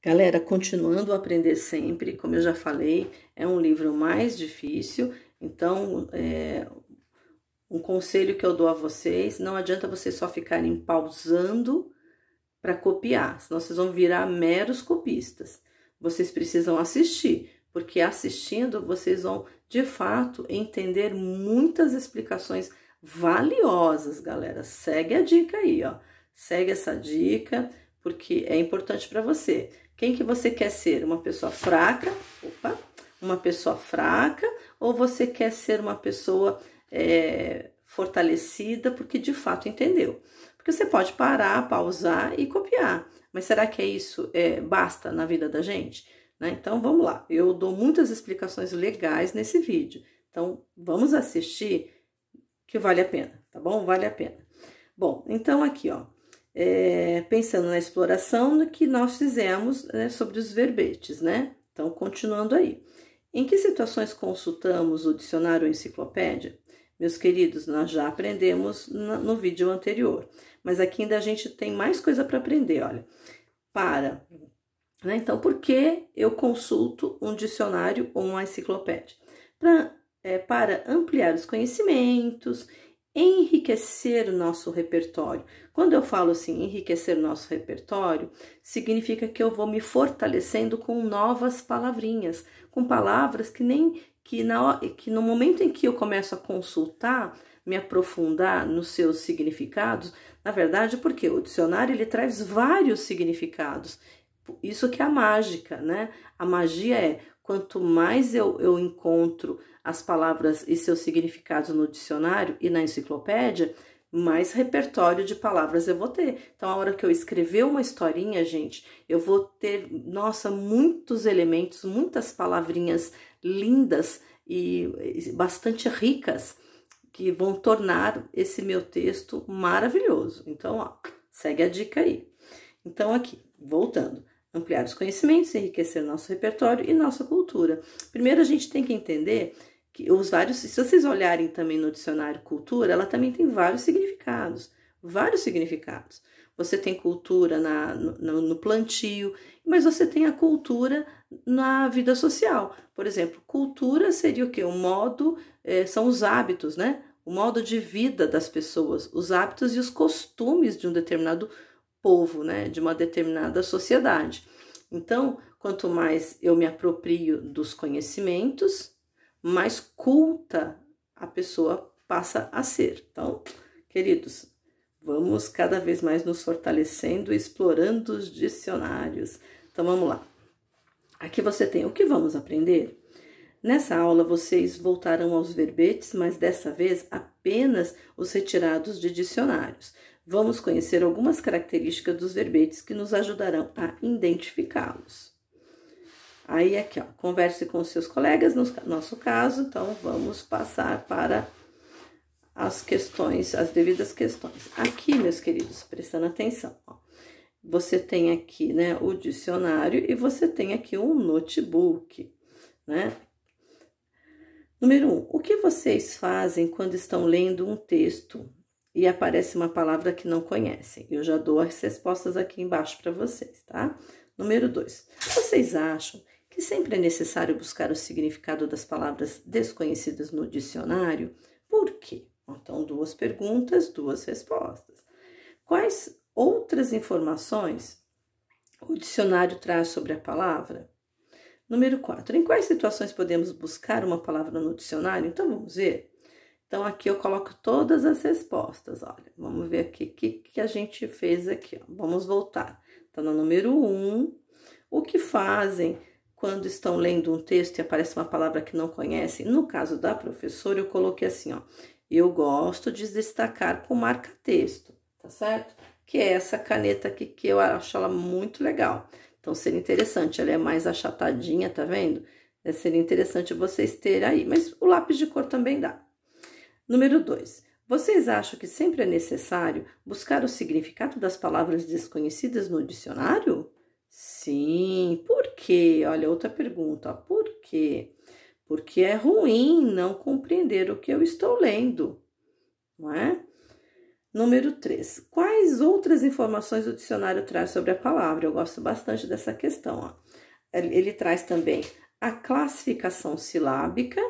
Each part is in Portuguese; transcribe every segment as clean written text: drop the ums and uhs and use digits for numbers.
Galera, continuando a aprender sempre, como eu já falei, é um livro mais difícil, então um conselho que eu dou a vocês, não adianta vocês só ficarem pausando para copiar, senão vocês vão virar meros copistas. Vocês precisam assistir, porque assistindo vocês vão, de fato, entender muitas explicações valiosas, galera. Segue a dica aí, ó. Segue essa dica, porque é importante para você. Quem que você quer ser? Uma pessoa fraca? Opa! Uma pessoa fraca? Ou você quer ser uma pessoa fortalecida porque de fato entendeu? Porque você pode parar, pausar e copiar. Mas será que isso basta na vida da gente? Né? Então vamos lá. Eu dou muitas explicações legais nesse vídeo. Então vamos assistir que vale a pena, tá bom? Vale a pena. Bom, então aqui, ó. Pensando na exploração que nós fizemos, né, sobre os verbetes, né? Então, continuando aí. Em que situações consultamos o dicionário ou enciclopédia? Meus queridos, nós já aprendemos no vídeo anterior, mas aqui ainda a gente tem mais coisa para aprender, olha. Né? Então, por que eu consulto um dicionário ou uma enciclopédia? Para ampliar os conhecimentos, enriquecer o nosso repertório. Quando eu falo assim, enriquecer o nosso repertório, significa que eu vou me fortalecendo com novas palavrinhas, com palavras que no momento em que eu começo a consultar, me aprofundar nos seus significados, na verdade, porque o dicionário ele traz vários significados. Isso que é a mágica, né? A magia é, quanto mais eu encontro as palavras e seus significados no dicionário e na enciclopédia, mais repertório de palavras eu vou ter. Então, a hora que eu escrever uma historinha, gente, eu vou ter, nossa, muitos elementos, muitas palavrinhas lindas e bastante ricas que vão tornar esse meu texto maravilhoso. Então, ó, segue a dica aí. Então, aqui, voltando. Ampliar os conhecimentos, enriquecer nosso repertório e nossa cultura. Primeiro, a gente tem que entender que se vocês olharem também no dicionário cultura, ela também tem vários significados. Vários significados. Você tem cultura no plantio, mas você tem a cultura na vida social. Por exemplo, cultura seria o quê? O modo, são os hábitos, né? O modo de vida das pessoas, os hábitos e os costumes de um determinado povo, né? De uma determinada sociedade. Então, quanto mais eu me aproprio dos conhecimentos, mais culta a pessoa passa a ser. Então, queridos, vamos cada vez mais nos fortalecendo e explorando os dicionários. Então, vamos lá. Aqui você tem o que vamos aprender? Nessa aula, vocês voltarão aos verbetes, mas dessa vez apenas os retirados de dicionários. Vamos conhecer algumas características dos verbetes que nos ajudarão a identificá-los. Aí, aqui, ó, converse com os seus colegas, no nosso caso, então vamos passar para as questões, as devidas questões. Aqui, meus queridos, prestando atenção, ó, você tem aqui, né, o dicionário e você tem aqui um notebook, né? Número 1, o que vocês fazem quando estão lendo um texto e aparece uma palavra que não conhecem? Eu já dou as respostas aqui embaixo para vocês, tá? Número 2, vocês acham que sempre é necessário buscar o significado das palavras desconhecidas no dicionário? Por quê? Então, 2 perguntas, 2 respostas. Quais outras informações o dicionário traz sobre a palavra? Número 4, em quais situações podemos buscar uma palavra no dicionário? Então, vamos ver. Então, aqui eu coloco todas as respostas, olha. Vamos ver aqui o que a gente fez aqui, ó. Vamos voltar. Então, no número 1, o que fazem quando estão lendo um texto e aparece uma palavra que não conhecem? No caso da professora, eu coloquei assim, ó. Eu gosto de destacar com marca-texto, tá certo? Que é essa caneta aqui que eu acho ela muito legal. Então, seria interessante, ela é mais achatadinha, tá vendo? Seria interessante vocês terem aí, mas o lápis de cor também dá. Número 2, vocês acham que sempre é necessário buscar o significado das palavras desconhecidas no dicionário? Sim, por quê? Olha, outra pergunta, ó, por quê? Porque é ruim não compreender o que eu estou lendo, não é? Número 3. Quais outras informações o dicionário traz sobre a palavra? Eu gosto bastante dessa questão, ó. Ele traz também a classificação silábica,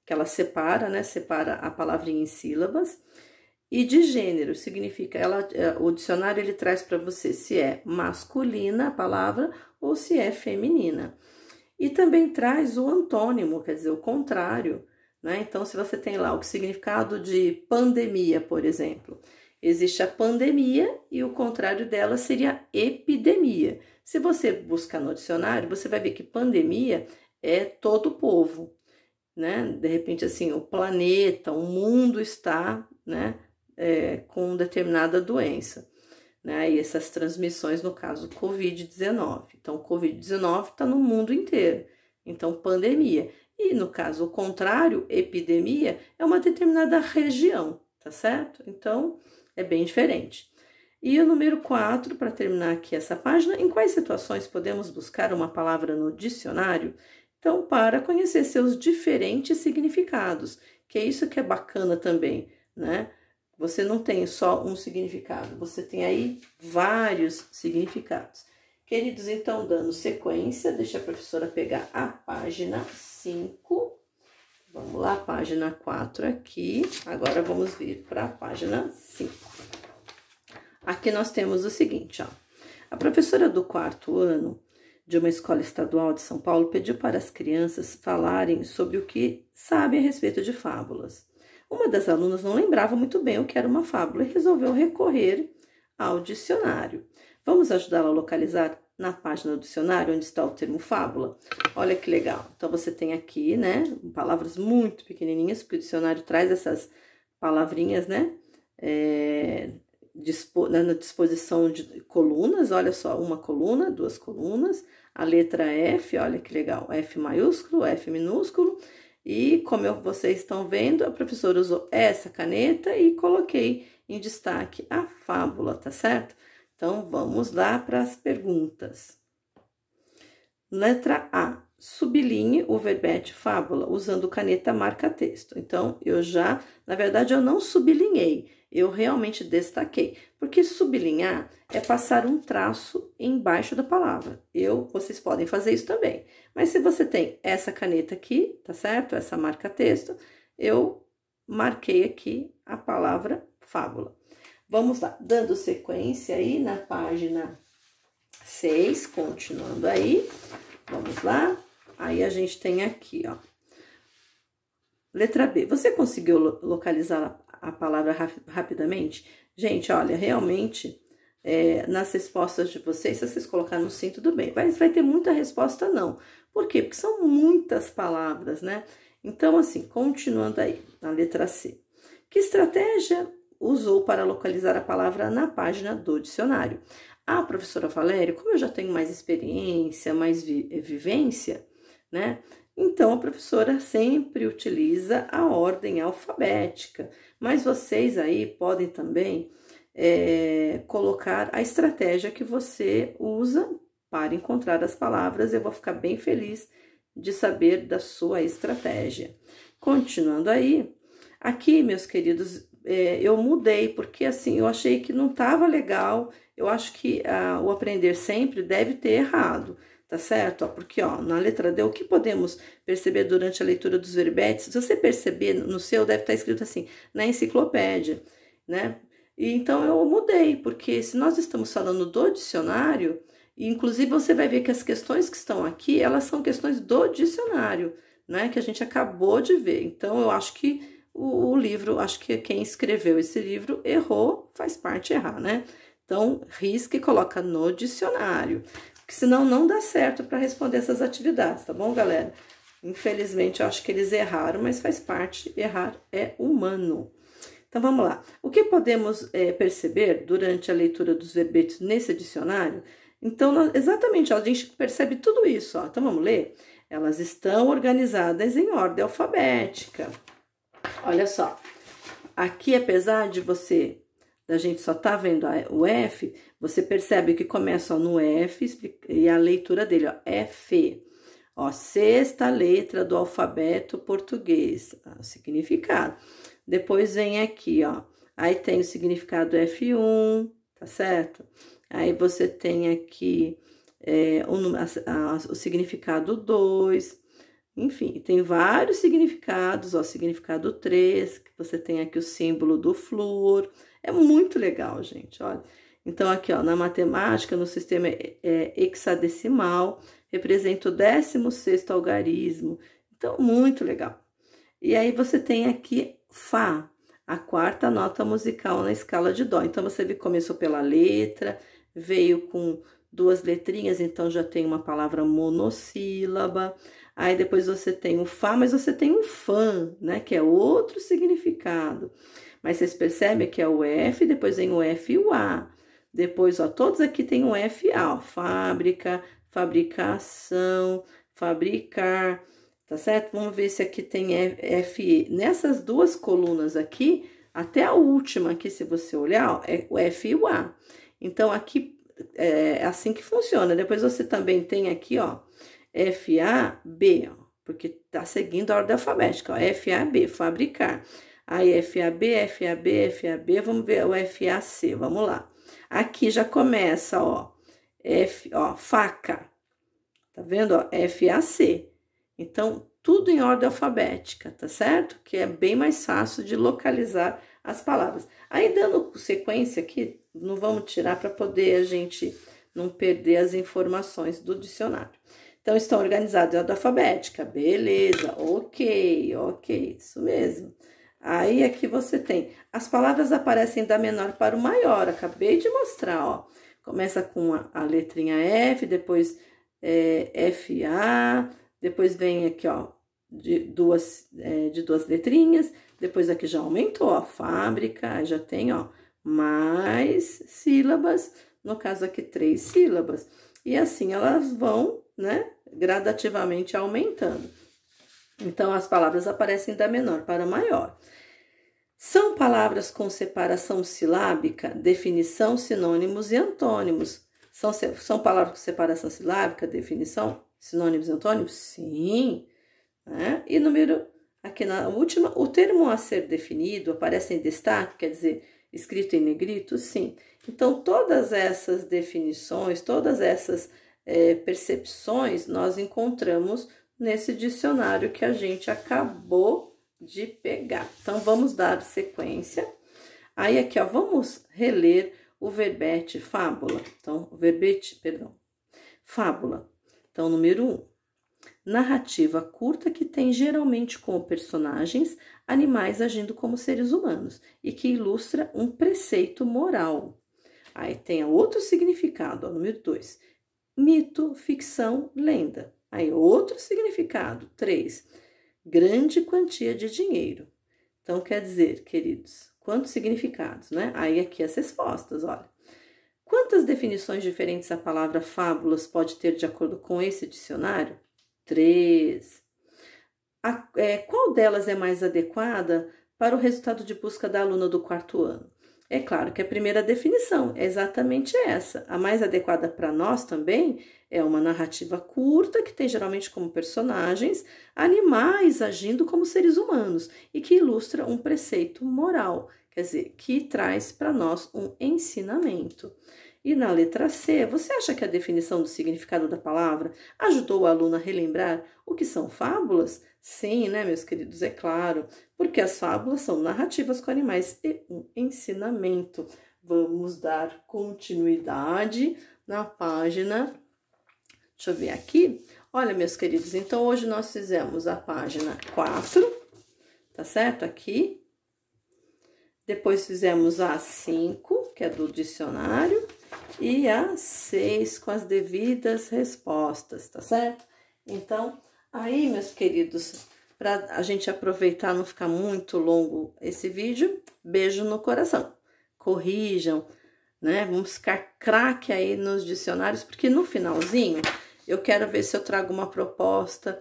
que ela separa, né? Separa a palavrinha em sílabas. E de gênero, significa, o dicionário ele traz para você se é masculina a palavra ou se é feminina. E também traz o antônimo, quer dizer, o contrário, né? Então, se você tem lá o significado de pandemia, por exemplo, existe a pandemia e o contrário dela seria epidemia. Se você buscar no dicionário, você vai ver que pandemia é todo o povo, né? De repente, assim, o planeta, o mundo está, né? Com determinada doença, né? E essas transmissões, no caso, Covid-19. Então, Covid-19 está no mundo inteiro. Então, pandemia. E, no caso, o contrário, epidemia, é uma determinada região, tá certo? Então, é bem diferente. E o número 4, para terminar aqui essa página, em quais situações podemos buscar uma palavra no dicionário? Então, para conhecer seus diferentes significados, que é isso que é bacana também, né? Você não tem só um significado, você tem aí vários significados. Queridos, então, dando sequência, deixa a professora pegar a página 5. Vamos lá, página 4 aqui. Agora vamos vir para a página 5. Aqui nós temos o seguinte, ó. A professora do 4º ano de uma escola estadual de São Paulo pediu para as crianças falarem sobre o que sabem a respeito de fábulas. Uma das alunas não lembrava muito bem o que era uma fábula e resolveu recorrer ao dicionário. Vamos ajudá-la a localizar na página do dicionário onde está o termo fábula? Olha que legal. Então, você tem aqui, né, palavras muito pequenininhas, porque o dicionário traz essas palavrinhas, né, na disposição de colunas. Olha só, uma coluna, duas colunas. A letra F, olha que legal, F maiúsculo, F minúsculo. E como vocês estão vendo, a professora usou essa caneta e coloquei em destaque a fábula, tá certo? Então, vamos lá para as perguntas. Letra A. Sublinhe o verbete fábula usando caneta marca-texto. Então, na verdade, eu não sublinhei, eu realmente destaquei. Porque sublinhar é passar um traço embaixo da palavra. Vocês podem fazer isso também. Mas se você tem essa caneta aqui, tá certo? Essa marca-texto, eu marquei aqui a palavra fábula. Vamos lá, dando sequência aí na página 6, continuando aí. Vamos lá. Aí a gente tem aqui, ó. Letra B. Você conseguiu localizar a palavra rapidamente? Gente, olha, realmente, nas respostas de vocês, se vocês colocarem no sim, tudo bem. Mas vai ter muita resposta, não. Por quê? Porque são muitas palavras, né? Então, assim, continuando aí, na letra C. Que estratégia usou para localizar a palavra na página do dicionário? A professora Valéria, como eu já tenho mais experiência, mais vivência, né? Então, a professora sempre utiliza a ordem alfabética, mas vocês aí podem também colocar a estratégia que você usa para encontrar as palavras. Eu vou ficar bem feliz de saber da sua estratégia. Continuando aí, aqui, meus queridos, eu mudei, porque assim, eu achei que não estava legal, eu acho que o aprender sempre deve ter errado. Tá certo? Porque, ó, na letra D, o que podemos perceber durante a leitura dos verbetes? Se você perceber, no seu deve estar escrito assim, na enciclopédia, né? E então, eu mudei, porque se nós estamos falando do dicionário, inclusive você vai ver que as questões que estão aqui, elas são questões do dicionário, né? Que a gente acabou de ver. Então, eu acho que o livro, acho que quem escreveu esse livro errou, faz parte errar, né? Então, risca e coloca no dicionário. Porque senão não dá certo para responder essas atividades, tá bom, galera? Infelizmente, eu acho que eles erraram, mas faz parte, errar é humano. Então, vamos lá. O que podemos perceber durante a leitura dos verbetes nesse dicionário? Então, exatamente, ó, a gente percebe tudo isso, ó. Então, vamos ler? Elas estão organizadas em ordem alfabética. Olha só. Aqui, apesar da gente só tá vendo o F, você percebe que começa no F e a leitura dele, ó, F. Ó, sexta letra do alfabeto português, o significado. Depois vem aqui, ó, Aí tem o significado F1, tá certo? Aí você tem aqui o significado 2, enfim, tem vários significados, ó, significado 3, que você tem aqui o símbolo do flúor. É muito legal, gente, olha. Então, aqui, ó, na matemática, no sistema hexadecimal, representa o 16º algarismo. Então, muito legal. E aí, você tem aqui Fá, a 4ª nota musical na escala de Dó. Então, você começou pela letra, veio com 2 letrinhas, então já tem uma palavra monossílaba. Aí, depois você tem o Fá, mas você tem o Fã, né, que é outro significado. Mas vocês percebem que é o F, depois vem o F e o A. Depois, ó, todos aqui tem o FA, ó, fábrica, fabricação, fabricar, tá certo? Vamos ver se aqui tem FE. Nessas 2 colunas aqui, até a última aqui, se você olhar, ó, é o F e o A. Então, aqui é assim que funciona. Depois você também tem aqui, ó, FAB, ó, porque tá seguindo a ordem alfabética, ó, FAB, fabricar. Aí, FAB, FAB, FAB, vamos ver o FAC, vamos lá. Aqui já começa, ó, faca, tá vendo, ó, FAC. Então, tudo em ordem alfabética, tá certo? Que é bem mais fácil de localizar as palavras. Aí, dando sequência aqui, não vamos tirar para poder a gente não perder as informações do dicionário. Então, estão organizados em ordem alfabética, beleza, ok, isso mesmo. Aí, aqui você tem, as palavras aparecem da menor para o maior, acabei de mostrar, ó. Começa com a letrinha F, depois FA, depois vem aqui, ó, de duas letrinhas, depois aqui já aumentou, ó, fábrica, aí já tem, ó, mais sílabas, no caso aqui 3 sílabas. E assim elas vão, né, gradativamente aumentando. Então, as palavras aparecem da menor para a maior. São palavras com separação silábica, definição, sinônimos e antônimos. São palavras com separação silábica, definição, sinônimos e antônimos? Sim. Né? E aqui na última, o termo a ser definido aparece em destaque, quer dizer, escrito em negrito? Sim. Então, todas essas definições, todas essas percepções, nós encontramos nesse dicionário que a gente acabou de pegar. Então, vamos dar sequência. Aí, aqui, ó, vamos reler o verbete fábula. Então, fábula. Então, número 1. Narrativa curta que tem geralmente como personagens animais agindo como seres humanos e que ilustra um preceito moral. Aí tem outro significado, ó, número 2. Mito, ficção, lenda. Aí, outro significado. 3. Grande quantia de dinheiro. Então, quer dizer, queridos, quantos significados, né? Aí, aqui as respostas, olha. Quantas definições diferentes a palavra fábulas pode ter de acordo com esse dicionário? 3. Qual delas é mais adequada para o resultado de busca da aluna do 4º ano? É claro que a primeira definição é exatamente essa. A mais adequada para nós também é uma narrativa curta que tem geralmente como personagens animais agindo como seres humanos e que ilustra um preceito moral, quer dizer, que traz para nós um ensinamento. E na letra C, você acha que a definição do significado da palavra ajudou o aluno a relembrar o que são fábulas? Sim, né, meus queridos? É claro, porque as fábulas são narrativas com animais e um ensinamento. Vamos dar continuidade na página. Deixa eu ver aqui. Olha, meus queridos, então hoje nós fizemos a página 4, tá certo? Aqui. Depois fizemos a 5, que é do dicionário, e a 6 com as devidas respostas, tá certo? Então, aí, meus queridos, para a gente aproveitar, não ficar muito longo esse vídeo, beijo no coração. Corrijam, né? Vamos ficar craque aí nos dicionários, porque no finalzinho eu quero ver se eu trago uma proposta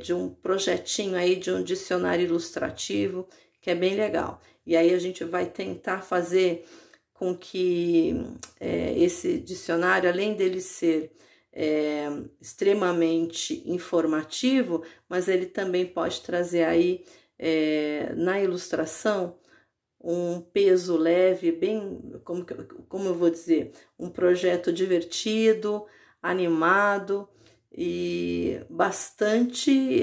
de um projetinho aí, de um dicionário ilustrativo, que é bem legal. E aí a gente vai tentar fazer com que esse dicionário, além dele ser extremamente informativo, mas ele também pode trazer aí na ilustração um peso leve, bem, como eu vou dizer, um projeto divertido, animado e bastante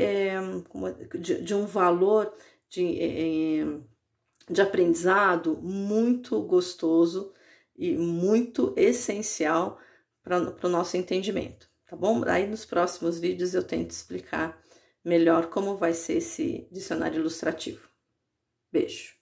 de um valor de aprendizado muito gostoso e muito essencial para o nosso entendimento, tá bom? Aí nos próximos vídeos eu tento explicar melhor como vai ser esse dicionário ilustrativo. Beijo!